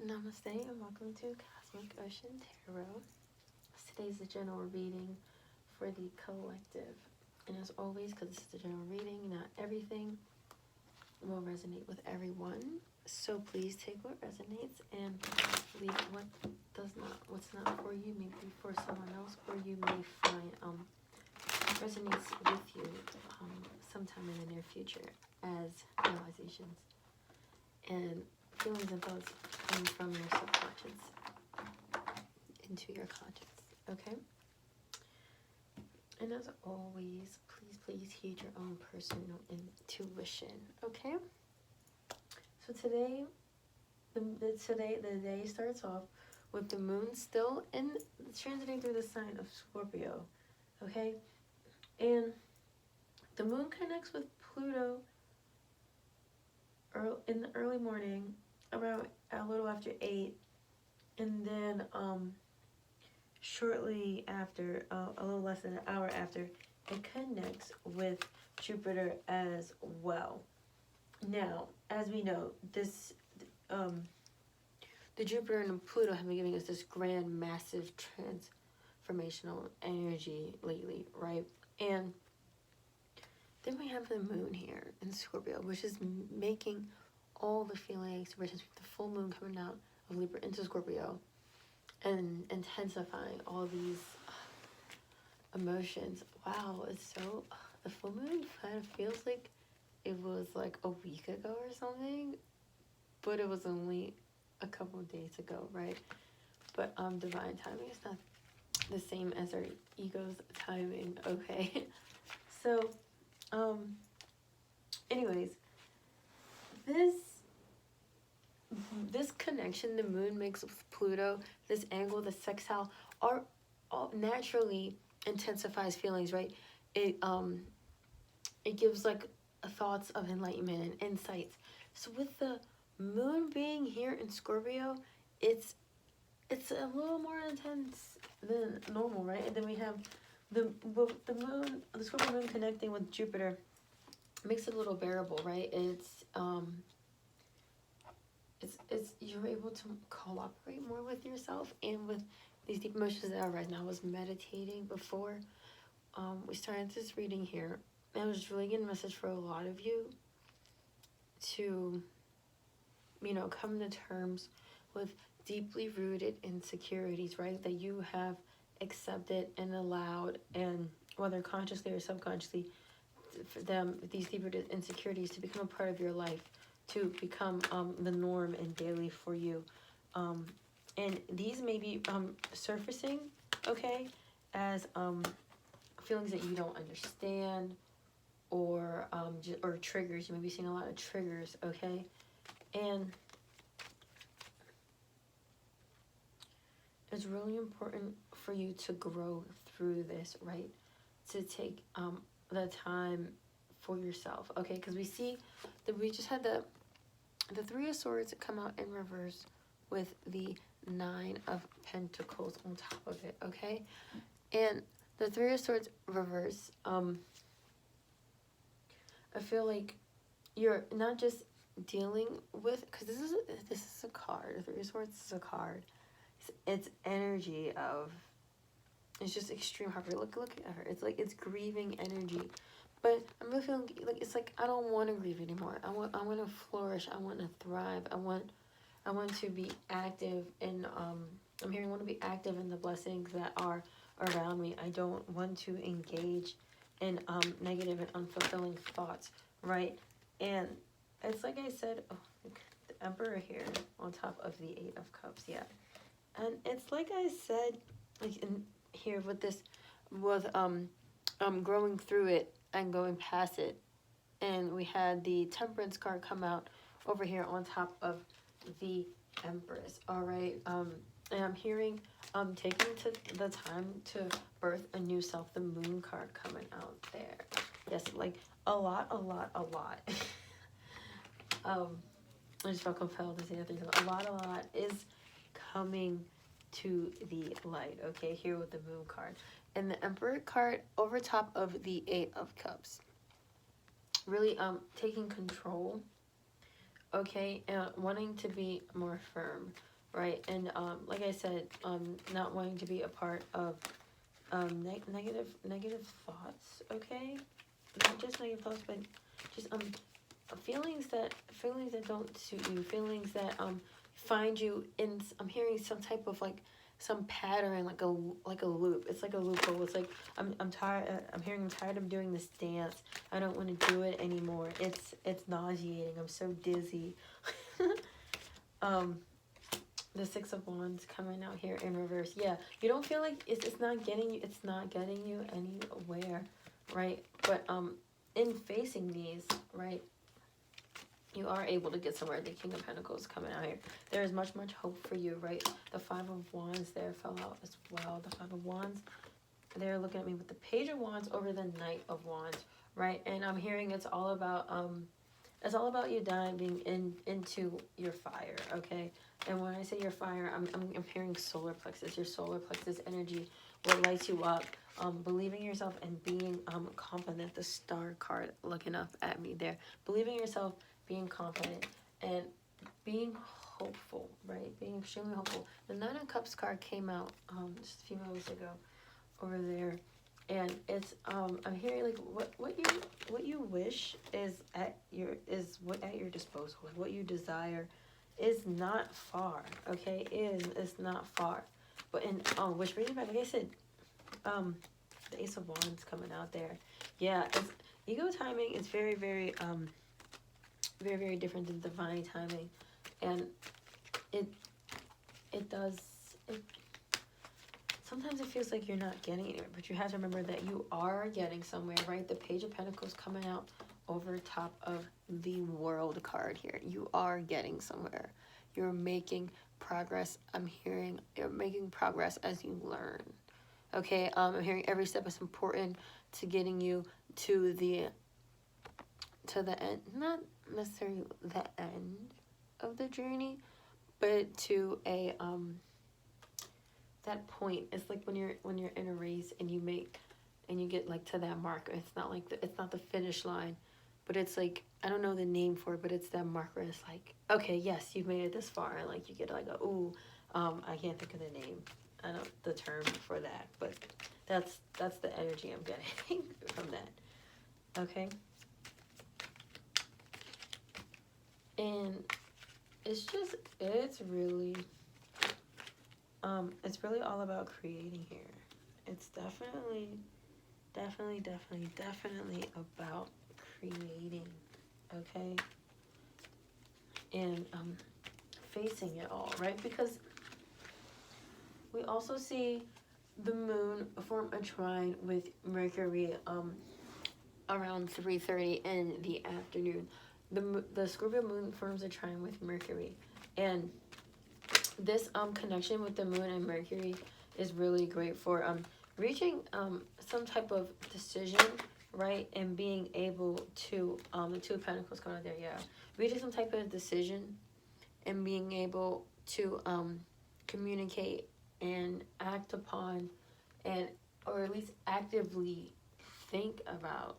Namaste and welcome to Cosmic Ocean Tarot. Today's the general reading for the collective. And as always, because this is a general reading, not everything will resonate with everyone. So please take what resonates and leave what does not. What's not for you, maybe for someone else, or you may find resonates with you sometime in the near future as realizations and feelings and thoughts coming from your subconscious into your conscious, okay? And as always, please heed your own personal intuition, okay? So today, the day starts off with the moon still transiting through the sign of Scorpio, okay? And the moon connects with Pluto in the early morning, around a little after 8, and then shortly after, a little less than an hour after, it connects with Jupiter as well. Now, as we know, this the Jupiter and Pluto have been giving us this grand, massive transformational energy lately, right? And then we have the moon here in Scorpio, which is making all the feelings, the full moon coming out of Libra into Scorpio and intensifying all these emotions. Wow, it's so, the full moon kind of feels like it was like a week ago or something, but it was only a couple of days ago, right? But divine timing is not the same as our ego's timing, okay? So, anyways, this connection the moon makes with Pluto, this angle, the sextile, are all naturally intensifies feelings, right? It gives like thoughts of enlightenment and insights. So with the moon being here in Scorpio, it's a little more intense than normal, right? And then we have the moon, the Scorpio moon connecting with Jupiter makes it a little bearable, right? It's you're able to cooperate more with yourself and with these deep emotions that are rising. I was meditating before we started this reading here, and it was really getting a message for a lot of you to, come to terms with deeply rooted insecurities, right? That you have accepted and allowed, and whether consciously or subconsciously, for them, these deeper insecurities to become a part of your life, to become the norm and daily for you. And these may be surfacing, okay, as feelings that you don't understand, or triggers. You may be seeing a lot of triggers, okay? And it's really important for you to grow through this, right? To take the time for yourself, okay? Because we see that we just had the Three of Swords come out in reverse with the Nine of Pentacles on top of it, okay? And the Three of Swords reverse, I feel like you're not just dealing with, because this is a card. The Three of Swords is a card. It's energy of, it's just extreme heartbreak. Look at her. It's like, it's grieving energy. But I'm really feeling like, it's like, I don't want to grieve anymore. I want to flourish. I want to thrive. I want to be active in, I'm hearing, I want to be active in the blessings that are around me. I don't want to engage in negative and unfulfilling thoughts, right? And it's like I said, the Emperor here on top of the Eight of Cups, yeah. And it's like I said, like in here with this, with growing through it and going past it. And we had the Temperance card come out over here on top of the Empress. All right. And I'm hearing taking the time to birth a new self. The Moon card coming out there. Yes, like a lot. I just felt compelled to say that things. A lot is coming to the light, okay, here with the Moon card. And the Emperor card over top of the Eight of Cups. Really taking control okay, and wanting to be more firm, right? And like I said, not wanting to be a part of negative thoughts, okay? Not just negative thoughts, but just feelings that don't suit you, feelings that find you in. I'm hearing some type of like some pattern, like a loop. It's like a loophole. It's like I'm tired. I'm hearing I'm tired of doing this dance. I don't want to do it anymore. It's nauseating. I'm so dizzy. The Six of Wands coming out here in reverse. Yeah, you don't feel like it's not getting you. It's not getting you anywhere, right? But in facing these, right, you are able to get somewhere. The King of Pentacles coming out here. There is much hope for you, right? The Five of Wands there fell out as well. The Five of Wands, they're looking at me with the Page of Wands over the Knight of Wands, right? And I'm hearing it's all about you diving into your fire, okay? And when I say your fire, I'm hearing solar plexus. Your solar plexus energy, what lights you up, believing in yourself and being confident. The Star card looking up at me there. Believing in yourself, being confident, and being hopeful, right? Being extremely hopeful. The Nine of Cups card came out just a few moments ago over there. And it's I'm hearing like what you wish is at your disposal. Like what you desire is not far. Okay, is not far. But in which brings me back, like I said, the Ace of Wands coming out there. Yeah, it's ego timing is very very different than divine timing, and it does it. Sometimes it feels like you're not getting anywhere, but you have to remember that you are getting somewhere, right? The Page of Pentacles coming out over top of the World card here. You are getting somewhere. You're making progress. I'm hearing you're making progress as you learn. Okay, I'm hearing every step is important to getting you to the end. Not necessarily the end of the journey, but to a that point. It's like when you're in a race and you get like to that mark. It's not like it's not the finish line, but it's like, I don't know the name for it, but it's that marker. It's like, okay, yes, you've made it this far, and like you get like a ooh, I can't think of the name. I don't the term for that, but that's the energy I'm getting from that. Okay. And it's really all about creating here. It's definitely about creating, okay? And facing it all, right? Because we also see the moon form a trine with Mercury around 3:30 in the afternoon. The Scorpio moon forms a trine with Mercury, and this connection with the moon and Mercury is really great for reaching some type of decision, right? And being able to the Two of Pentacles going out there, yeah, reaching some type of decision and being able to communicate and act upon, and or at least actively think about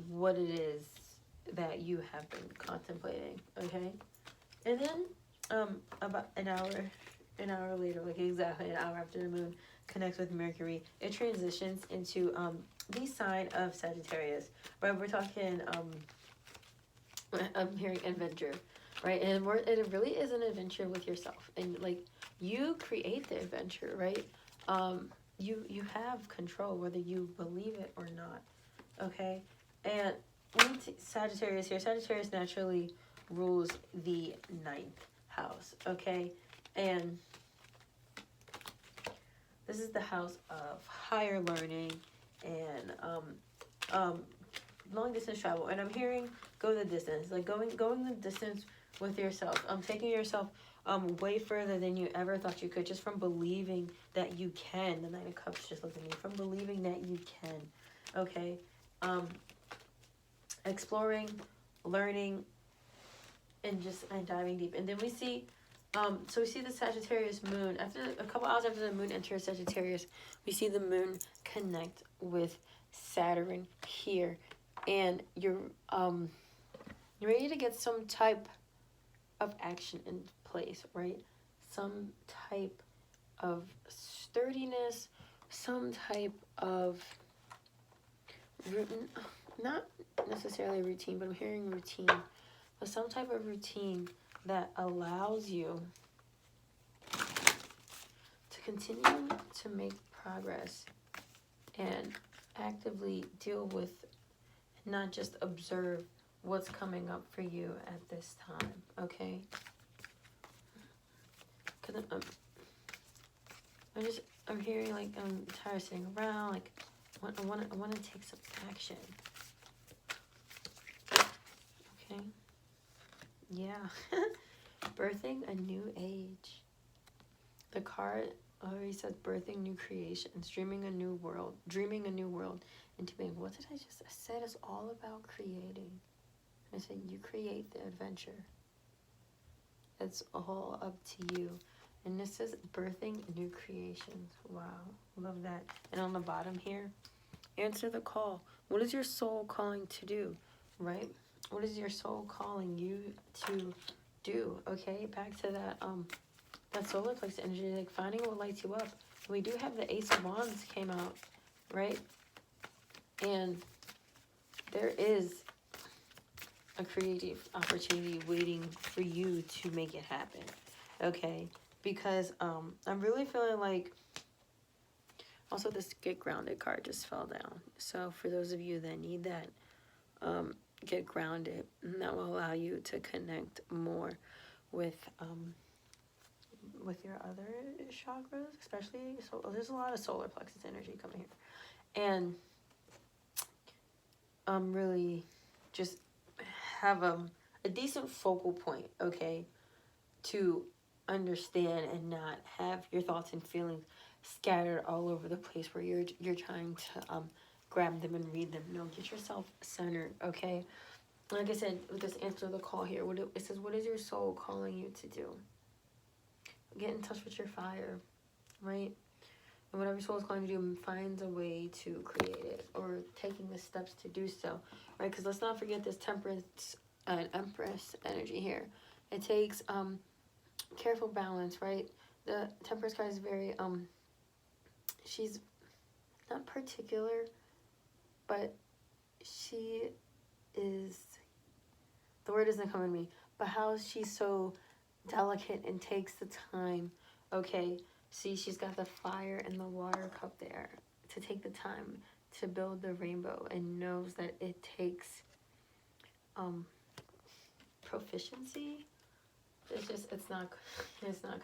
what it is that you have been contemplating, okay? And then about an hour later, like exactly an hour after the moon connects with Mercury, it transitions into the sign of Sagittarius, right? We're talking I'm hearing adventure, right? And it really is an adventure with yourself, and like you create the adventure, right? You have control whether you believe it or not, okay? And Sagittarius here. Sagittarius naturally rules the 9th house, okay? And this is the house of higher learning and long distance travel. And I'm hearing go the distance, like going the distance with yourself. Taking yourself way further than you ever thought you could, just from believing that you can. The Knight of Cups just looked at me. From believing that you can, okay? Exploring, learning, and diving deep. And then we see so we see the Sagittarius moon. After a couple hours after the moon enters Sagittarius, we see the moon connect with Saturn here, and You're ready to get some type of action in place, right? Some type of sturdiness, some type of routine, not necessarily routine, but I'm hearing routine, but some type of routine that allows you to continue to make progress and actively deal with, not just observe what's coming up for you at this time, okay? Because I'm hearing like I'm tired of sitting around, like I want to take some action. Okay. Yeah. Birthing a new age. The card already said birthing new creations, dreaming a new world into being. What did I just? I said it's all about creating. I said you create the adventure. It's all up to you. And this is birthing new creations. Wow. Love that. And on the bottom here, answer the call. What is your soul calling to do? Right? What is your soul calling you to do? Okay, back to that solar plexus energy, like finding what lights you up. We do have the Ace of Wands came out, right? And there is a creative opportunity waiting for you to make it happen, okay? Because I'm really feeling like, also this Get Grounded card just fell down. So for those of you that need that, get grounded, and that will allow you to connect more with your other chakras, especially. So there's a lot of solar plexus energy coming here, and really just have a decent focal point, okay, to understand and not have your thoughts and feelings scattered all over the place where you're trying to grab them and read them. No, get yourself centered, okay? Like I said, with this answer the call here, it says, what is your soul calling you to do? Get in touch with your fire, right? And whatever soul is calling you to do, finds a way to create it, or taking the steps to do so, right? Because let's not forget this Temperance and Empress energy here. It takes careful balance, right? The Temperance card is very she's not particular, but she is, the word doesn't come in me, but how she's so delicate and takes the time, okay? See, she's got the fire and the water cup there to take the time to build the rainbow, and knows that it takes proficiency. It's not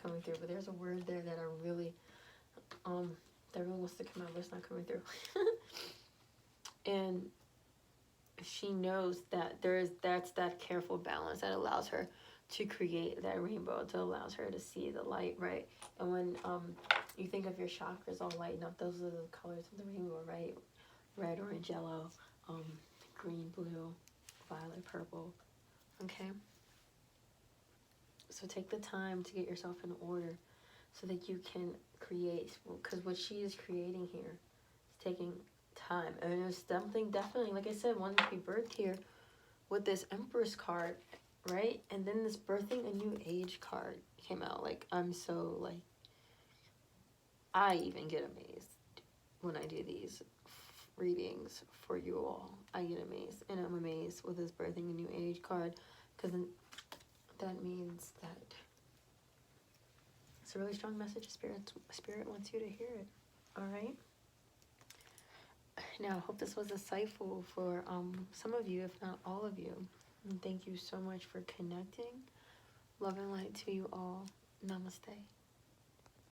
coming through, but there's a word there that I really that really wants to come out, but it's not coming through. And she knows that that's that careful balance that allows her to create that rainbow, that allows her to see the light, right? And when you think of your chakras all lighting up, those are the colors of the rainbow, right? Red, orange, yellow, green, blue, violet, purple, okay? So take the time to get yourself in order so that you can create, because what she is creating here is taking time. And it's something definitely, like I said, wanting to be birthed here with this Empress card, right? And then this birthing a new age card came out. Like, I'm so, like, I even get amazed when I do these readings for you all. I get amazed, and I'm amazed with this birthing a new age card, because that means that it's a really strong message. Spirit wants you to hear it. All right. Now, I hope this was insightful for some of you, if not all of you. And thank you so much for connecting. Love and light to you all. Namaste.